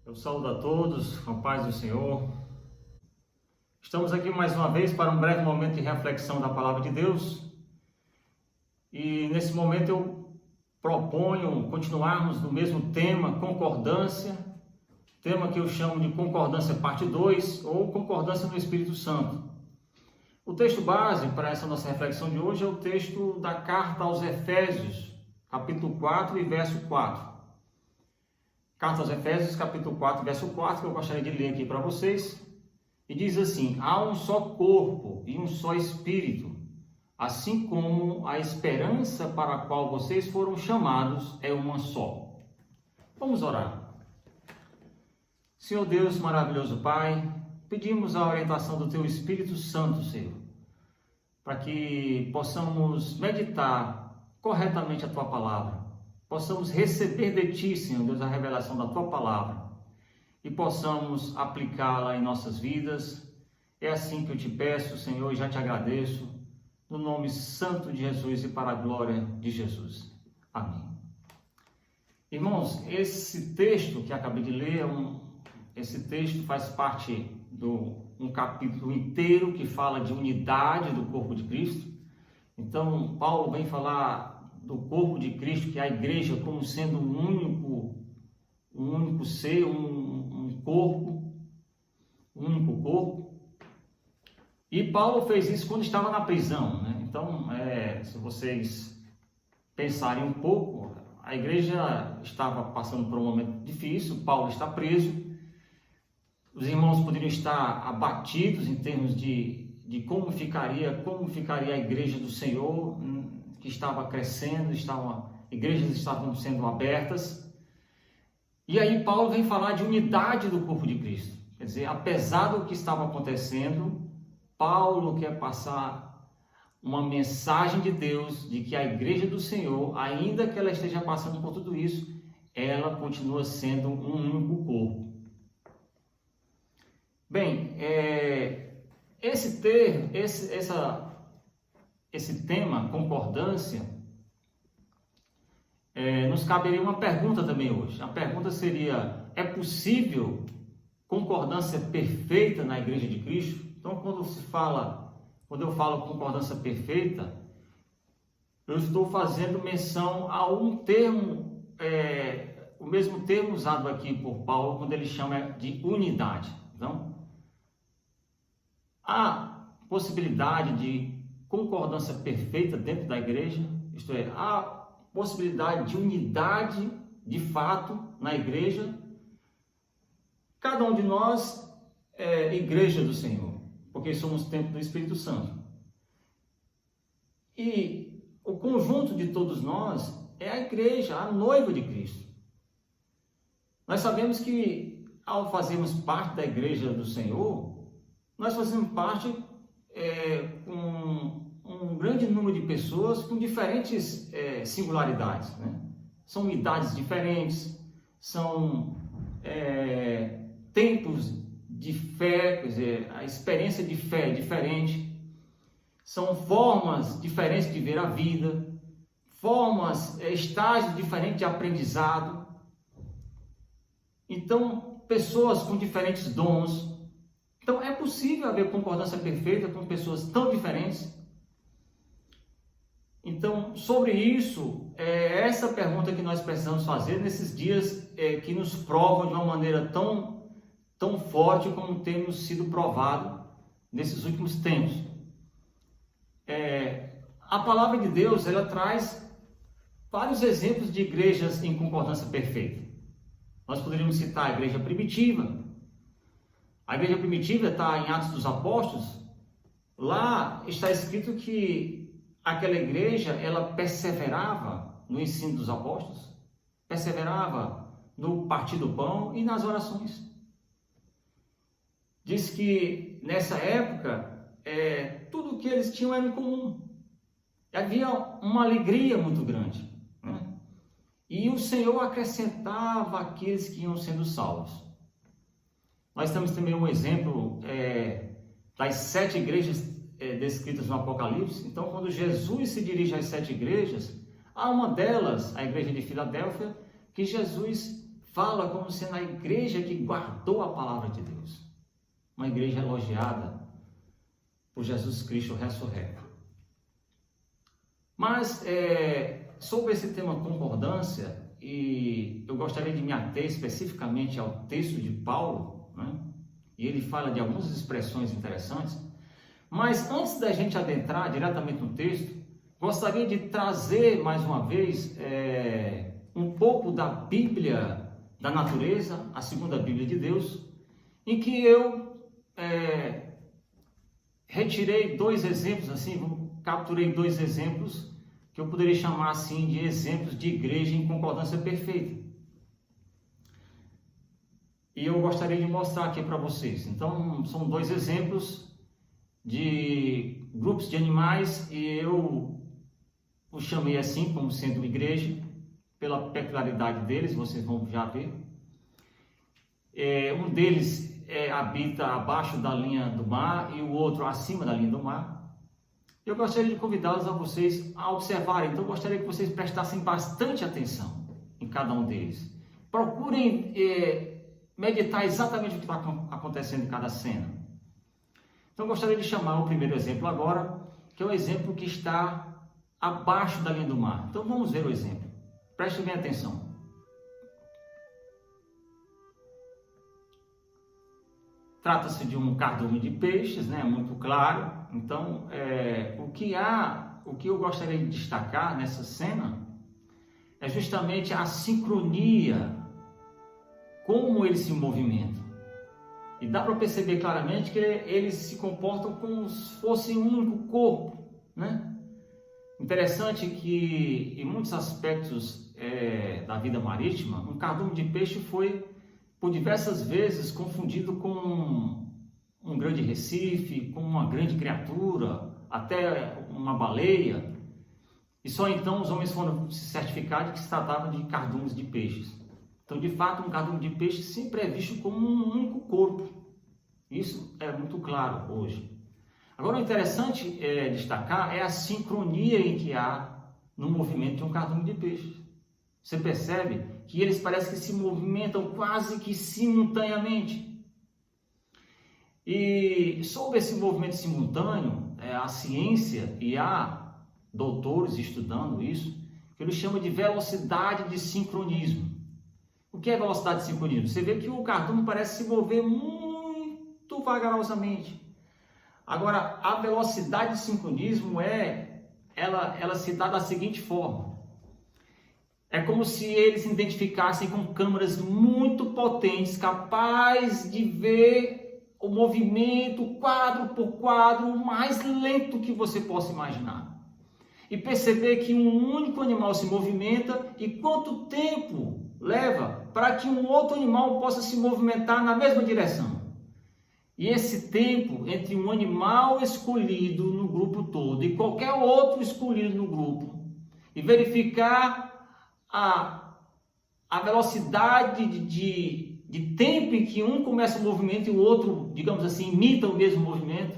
Eu saúdo a todos com a paz do Senhor. Estamos aqui mais uma vez para um breve momento de reflexão da Palavra de Deus. E nesse momento eu proponho continuarmos no mesmo tema, concordância, tema que eu chamo de concordância parte 2 ou concordância no Espírito Santo. O texto base para essa nossa reflexão de hoje é o texto da carta aos Efésios, capítulo 4 e verso 4. Carta aos Efésios, capítulo 4, verso 4, que eu gostaria de ler aqui para vocês. E diz assim: há um só corpo e um só espírito, assim como a esperança para a qual vocês foram chamados é uma só. Vamos orar. Senhor Deus, maravilhoso Pai, pedimos a orientação do Teu Espírito Santo, Senhor, para que possamos meditar corretamente a Tua Palavra, possamos receber de Ti, Senhor Deus, a revelação da Tua Palavra e possamos aplicá-la em nossas vidas. É assim que eu te peço, Senhor, e já te agradeço, no nome santo de Jesus e para a glória de Jesus. Amém. Irmãos, esse texto que acabei de ler, esse texto faz parte de um capítulo inteiro que fala de unidade do corpo de Cristo. Então, Paulo vem falar do corpo de Cristo, que é a igreja, como sendo um único ser, um corpo, um único corpo. E Paulo fez isso quando estava na prisão, né? Então, se vocês pensarem um pouco, a igreja estava passando por um momento difícil, Paulo está preso, os irmãos poderiam estar abatidos em termos de como ficaria a igreja do Senhor, que estava crescendo, igrejas estavam sendo abertas. E aí Paulo vem falar de unidade do corpo de Cristo. Quer dizer, apesar do que estava acontecendo, Paulo quer passar uma mensagem de Deus, de que a igreja do Senhor, ainda que ela esteja passando por tudo isso, ela continua sendo um único corpo. Bem, esse tema, concordância, nos caberia uma pergunta também hoje. A pergunta seria: é possível concordância perfeita na Igreja de Cristo? Então, quando eu falo concordância perfeita, eu estou fazendo menção a um termo, o mesmo termo usado aqui por Paulo, quando ele chama de unidade. Então, há possibilidade de concordância perfeita dentro da igreja, isto é, há possibilidade de unidade de fato na igreja. Cada um de nós é igreja do Senhor, porque somos templo do Espírito Santo. E o conjunto de todos nós é a igreja, a noiva de Cristo. Nós sabemos que ao fazermos parte da igreja do Senhor, nós fazemos parte com um grande número de pessoas com diferentes singularidades, né? São idades diferentes, são tempos de fé, quer dizer, a experiência de fé é diferente, são formas diferentes de ver a vida, estágios diferentes de aprendizado. Então, pessoas com diferentes dons. Então, é possível haver concordância perfeita com pessoas tão diferentes? Então, sobre isso, essa pergunta que nós precisamos fazer nesses dias que nos provam de uma maneira tão forte como temos sido provado nesses últimos tempos. A palavra de Deus, ela traz vários exemplos de igrejas em concordância perfeita. Nós poderíamos citar a igreja primitiva. A igreja primitiva está em Atos dos Apóstolos. Lá está escrito que aquela igreja, ela perseverava no ensino dos apóstolos, perseverava no partir do pão e nas orações. Diz que nessa época, tudo o que eles tinham era em comum. Havia uma alegria muito grande, né? E o Senhor acrescentava aqueles que iam sendo salvos. Nós temos também um exemplo das 7 igrejas descritas no Apocalipse. Então, quando Jesus se dirige às 7 igrejas, há uma delas, a igreja de Filadélfia, que Jesus fala como sendo a igreja que guardou a palavra de Deus. Uma igreja elogiada por Jesus Cristo ressurreto. Mas, sobre esse tema concordância, e eu gostaria de me ater especificamente ao texto de Paulo, né? E ele fala de algumas expressões interessantes. Mas antes da gente adentrar diretamente no texto, gostaria de trazer mais uma vez um pouco da Bíblia da natureza, a segunda Bíblia de Deus, em que eu retirei dois exemplos, assim, capturei dois exemplos que eu poderia chamar assim de exemplos de igreja em concordância perfeita. E eu gostaria de mostrar aqui para vocês. Então, são dois exemplos de grupos de animais e eu os chamei assim como sendo igreja, pela peculiaridade deles, vocês vão já ver. Um deles habita abaixo da linha do mar e o outro acima da linha do mar. Eu gostaria de convidá-los a vocês a observarem, então eu gostaria que vocês prestassem bastante atenção em cada um deles. Procurem meditar exatamente o que está acontecendo em cada cena. Então eu gostaria de chamar o primeiro exemplo agora, que é o exemplo que está abaixo da linha do mar. Então vamos ver o exemplo. Prestem bem atenção. Trata-se de um cardume de peixes, né? Muito claro. Então, o que eu gostaria de destacar nessa cena é justamente a sincronia, como eles se movimentam. E dá para perceber claramente que eles se comportam como se fosse um único corpo, né? Interessante que, em muitos aspectos da vida marítima, um cardume de peixe foi, por diversas vezes, confundido com um grande recife, com uma grande criatura, até uma baleia. E só então os homens foram se certificar de que se tratava de cardumes de peixes. Então, de fato, um cardume de peixe sempre é visto como um único corpo. Isso é muito claro hoje. Agora, o interessante destacar é a sincronia em que há no movimento de um cardume de peixes. Você percebe que eles parecem que se movimentam quase que simultaneamente. E sobre esse movimento simultâneo, a ciência, e há doutores estudando isso, que eles chamam de velocidade de sincronismo. O que é velocidade de sincronismo? Você vê que o cardume parece se mover muito vagarosamente. Agora, a velocidade de sincronismo ela se dá da seguinte forma. É como se eles se identificassem com câmeras muito potentes, capazes de ver o movimento, quadro por quadro, o mais lento que você possa imaginar. E perceber que um único animal se movimenta e quanto tempo leva para que um outro animal possa se movimentar na mesma direção. E esse tempo entre um animal escolhido no grupo todo e qualquer outro escolhido no grupo, e verificar a velocidade de tempo em que um começa o movimento e o outro, digamos assim, imita o mesmo movimento,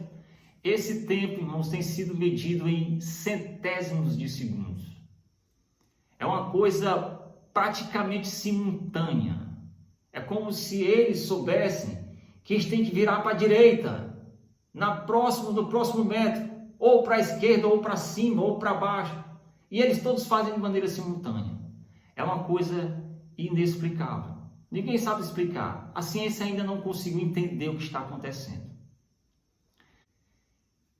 esse tempo, irmãos, tem sido medido em centésimos de segundos. É uma coisa praticamente simultânea. É como se eles soubessem que eles têm que virar para a direita, no próximo metro, ou para a esquerda, ou para cima, ou para baixo. E eles todos fazem de maneira simultânea. É uma coisa inexplicável. Ninguém sabe explicar. A ciência ainda não conseguiu entender o que está acontecendo.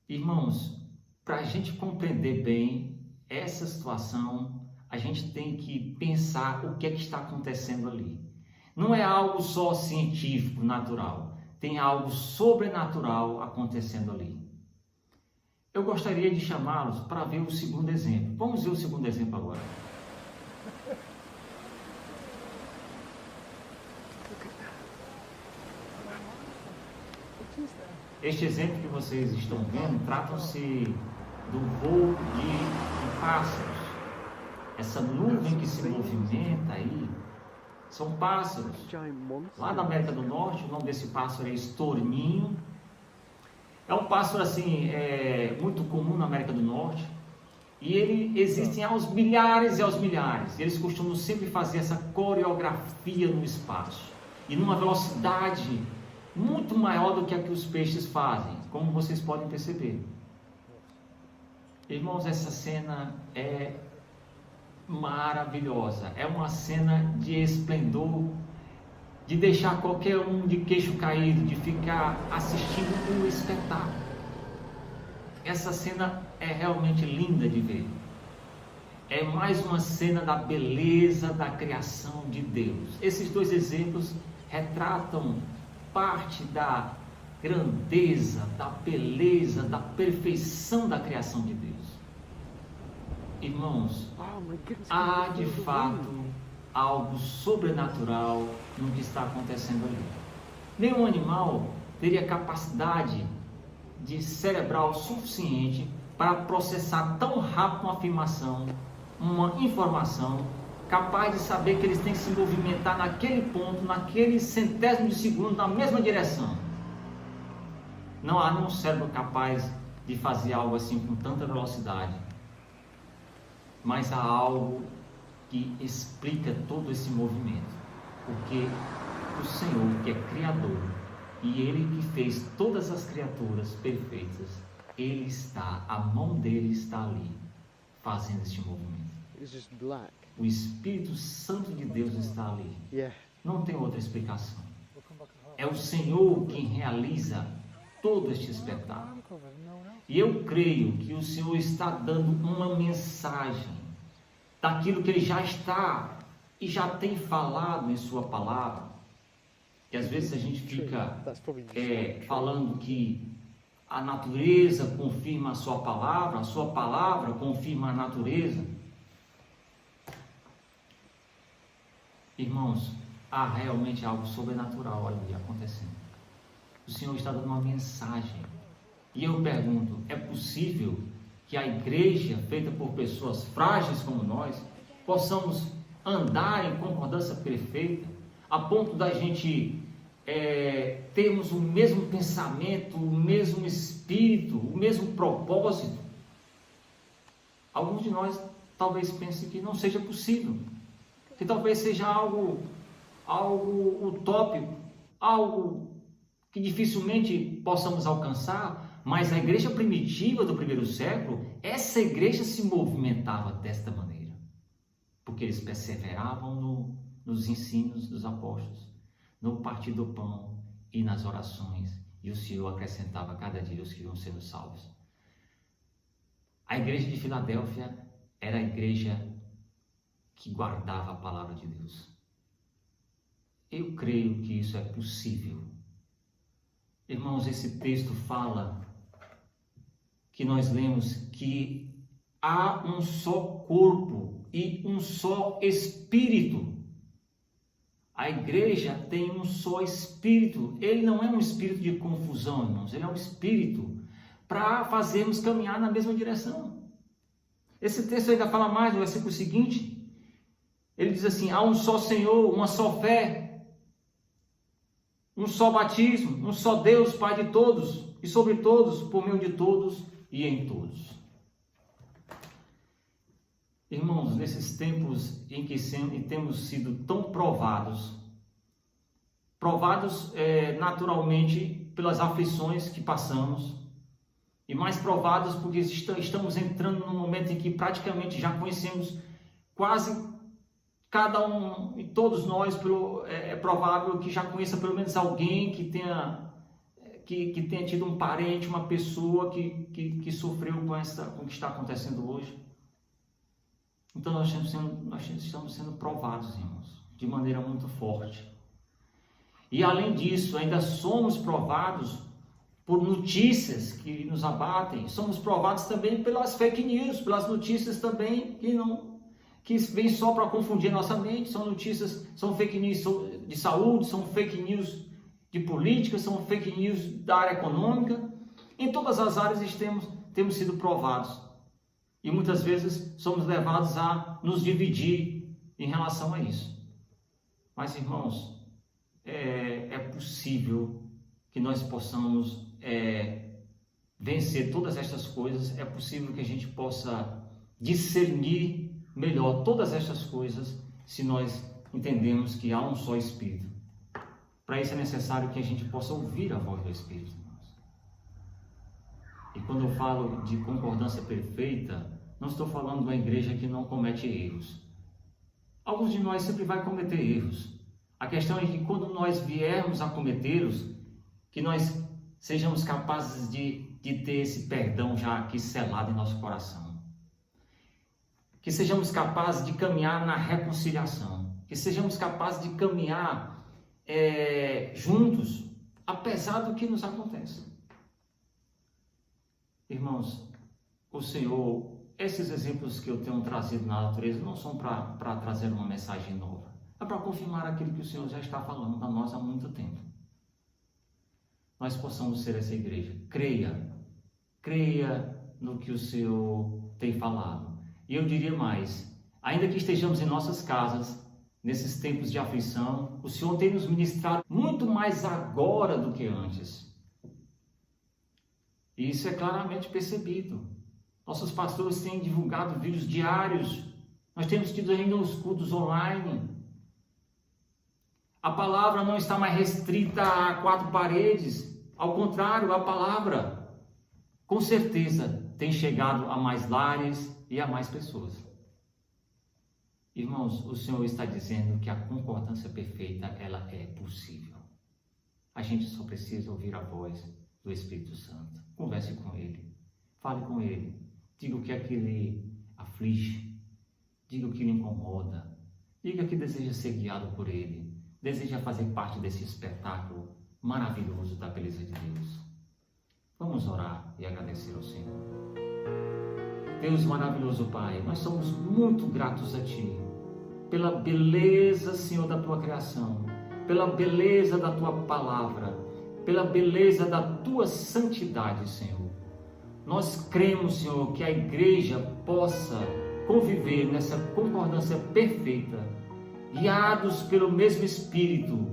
Irmãos, para a gente compreender bem essa situação, a gente tem que pensar o que é que está acontecendo ali. Não é algo só científico, natural. Tem algo sobrenatural acontecendo ali. Eu gostaria de chamá-los para ver o segundo exemplo. Vamos ver o segundo exemplo agora. Este exemplo que vocês estão vendo trata-se do voo de pássaros. Essa nuvem que se movimenta aí são pássaros. Lá na América do Norte, o nome desse pássaro é estorninho. É um pássaro assim, muito comum na América do Norte. E ele existem aos milhares e aos milhares. Eles costumam sempre fazer essa coreografia no espaço e numa velocidade muito maior do que a que os peixes fazem, como vocês podem perceber. Irmãos, essa cena é maravilhosa. É uma cena de esplendor, de deixar qualquer um de queixo caído, de ficar assistindo o espetáculo. Essa cena é realmente linda de ver. É mais uma cena da beleza da criação de Deus. Esses dois exemplos retratam parte da grandeza, da beleza, da perfeição da criação de Deus. Irmãos, há de fato algo sobrenatural no que está acontecendo ali. Nenhum animal teria capacidade de cerebral suficiente para processar tão rápido uma afirmação, uma informação, capaz de saber que eles têm que se movimentar naquele ponto, naquele centésimo de segundo, na mesma direção. Não há nenhum cérebro capaz de fazer algo assim com tanta velocidade. Mas há algo que explica todo esse movimento. Porque o Senhor, que é Criador, e Ele que fez todas as criaturas perfeitas, Ele está, a mão dele está ali, fazendo este movimento. O Espírito Santo de Deus está ali. Não tem outra explicação. É o Senhor quem realiza todo este espetáculo. E eu creio que o Senhor está dando uma mensagem daquilo que Ele já está e já tem falado em Sua palavra. E às vezes a gente fica falando que a natureza confirma a Sua palavra confirma a natureza. Irmãos, há realmente algo sobrenatural ali acontecendo. O Senhor está dando uma mensagem. E eu pergunto, é possível que a igreja, feita por pessoas frágeis como nós, possamos andar em concordância perfeita, a ponto da gente termos o mesmo pensamento, o mesmo espírito, o mesmo propósito? Alguns de nós talvez pensem que não seja possível, que talvez seja algo utópico, algo que dificilmente possamos alcançar, mas a igreja primitiva do primeiro século, essa igreja se movimentava desta maneira, porque eles perseveravam nos ensinos dos apóstolos, no partir do pão e nas orações, e o Senhor acrescentava cada dia os que iam sendo salvos. A igreja de Filadélfia era a igreja que guardava a palavra de Deus. Eu creio que isso é possível. Irmãos, esse texto fala que nós lemos que há um só corpo e um só espírito. A igreja tem um só espírito. Ele não é um espírito de confusão, irmãos. Ele é um espírito para fazermos caminhar na mesma direção. Esse texto ainda fala mais no versículo seguinte. Ele diz assim: há um só Senhor, uma só fé, um só batismo, um só Deus, Pai de todos e sobre todos, por meio de todos e em todos. Irmãos, nesses tempos em que temos sido tão provados naturalmente pelas aflições que passamos, e mais provados porque estamos entrando num momento em que praticamente já conhecemos quase cada um e todos nós, é provável que já conheça pelo menos alguém que tenha tido um parente, uma pessoa que sofreu com o que está acontecendo hoje. Então nós estamos sendo provados, irmãos, de maneira muito forte. E além disso, ainda somos provados por notícias que nos abatem, somos provados também pelas fake news, pelas notícias também que vêm só para confundir a nossa mente. São notícias, são fake news de saúde, são fake news de política, são fake news da área econômica. Em todas as áreas temos sido provados. E muitas vezes somos levados a nos dividir em relação a isso. Mas, irmãos, é possível que nós possamos vencer todas estas coisas. É possível que a gente possa discernir melhor todas estas coisas se nós entendemos que há um só Espírito. Para isso é necessário que a gente possa ouvir a voz do Espírito. E quando eu falo de concordância perfeita, não estou falando de uma igreja que não comete erros. Alguns de nós sempre vai cometer erros. A questão é que quando nós viermos a cometê-los, que nós sejamos capazes de ter esse perdão já aqui selado em nosso coração. Que sejamos capazes de caminhar na reconciliação. Que sejamos capazes de caminhar juntos, apesar do que nos acontece. Irmãos, o Senhor, esses exemplos que eu tenho trazido na natureza não são para trazer uma mensagem nova. É para confirmar aquilo que o Senhor já está falando a nós há muito tempo. Nós possamos ser essa igreja. Creia no que o Senhor tem falado. E eu diria mais, ainda que estejamos em nossas casas, nesses tempos de aflição, o Senhor tem nos ministrado muito mais agora do que antes. E isso é claramente percebido. Nossos pastores têm divulgado vídeos diários. Nós temos tido ainda os cultos online. A palavra não está mais restrita a 4 paredes. Ao contrário, a palavra, com certeza, tem chegado a mais lares e a mais pessoas. Irmãos, o Senhor está dizendo que a concordância perfeita, ela é possível. A gente só precisa ouvir a voz do Espírito Santo. Converse com Ele. Fale com Ele. Diga o que é que lhe aflige. Diga o que lhe incomoda. Diga que deseja ser guiado por Ele. Deseja fazer parte desse espetáculo maravilhoso da beleza de Deus. Vamos orar e agradecer ao Senhor. Deus maravilhoso, Pai, nós somos muito gratos a Ti, pela beleza, Senhor, da Tua criação, pela beleza da Tua palavra, pela beleza da Tua santidade, Senhor. Nós cremos, Senhor, que a igreja possa conviver nessa concordância perfeita, guiados pelo mesmo Espírito,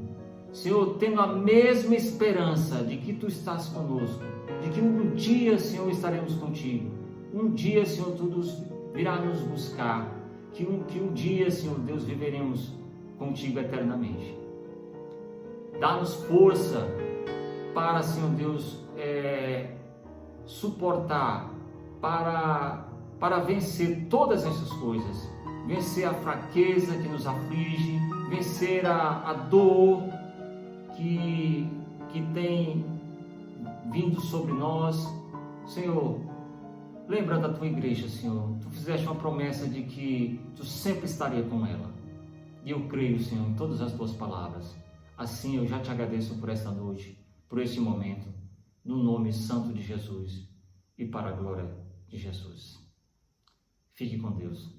Senhor, tendo a mesma esperança de que Tu estás conosco, de que um dia, Senhor, estaremos contigo. Um dia, Senhor, Tu virá nos buscar, que um dia, Senhor Deus, viveremos contigo eternamente. Dá-nos força para, Senhor Deus, suportar, para vencer todas essas coisas, vencer a fraqueza que nos aflige, vencer a dor que tem vindo sobre nós. Senhor, lembra da Tua igreja, Senhor. Tu fizeste uma promessa de que Tu sempre estaria com ela. E eu creio, Senhor, em todas as Tuas palavras. Assim eu já Te agradeço por esta noite, por este momento, no nome santo de Jesus e para a glória de Jesus. Fique com Deus.